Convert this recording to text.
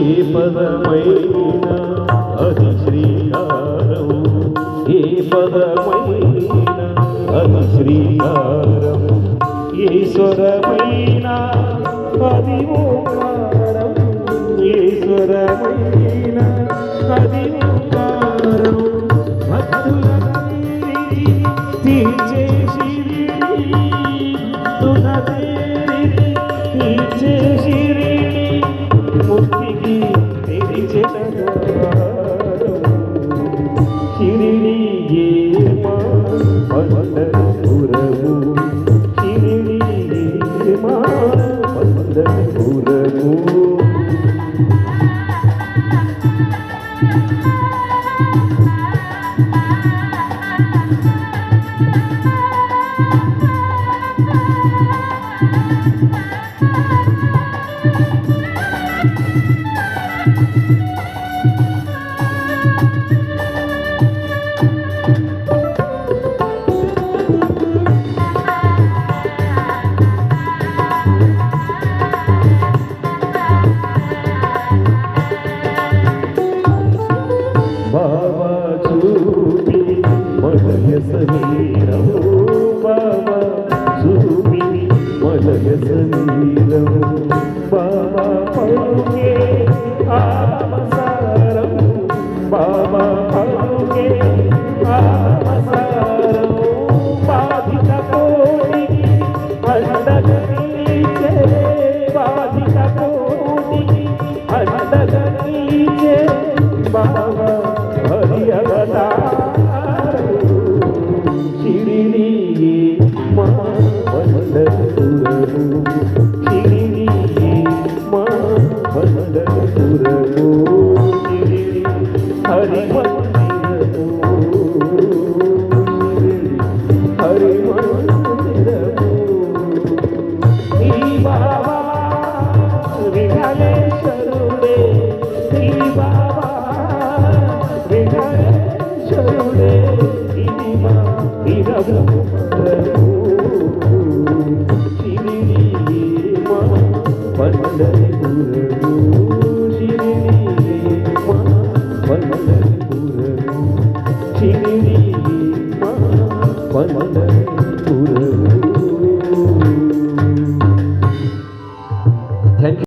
ఏ పదమైన అది శ్రీకారం, ఏ పదమైన అది శ్రీకారం, ఏ స్వరమైన అది ఓంకారం, ఏ స్వరమైన అది ఓంకారం. భక్తులకి తీర్చే శిరిడి, తునదేరి తీర్చే శిరిడి, ముక్తికి తెరిచే శిరిడి మా పండరపురము, శిరిడి మా పండరపురము. బాబా చూపి మలయ సమీరము, బాబా చూపి మలయ సమీరము, బాబా పలుకే ఆమసారము, బాబా పలుకే ఆమసారము. బాధిత కోటికి అండగా నిలిచే, బాధిత కోటికి అండగా నిలిచే బాబా హరి అవతారము. శిరిడి మా పండరపురము, శిరిడి మా పండరపురము, శిరిడి హరి మందిరము, శిరిడి హరి మందిరము. ఈ బాబా విఠలేశ్వరుడే, ఈ బాబా విఠలేశ్వరుడే, ఇది మా వీరభద్రము. శిరిడి మా పండరపురము, శిరిడి మా పండరపురము, శిరిడి మా పండరపురము.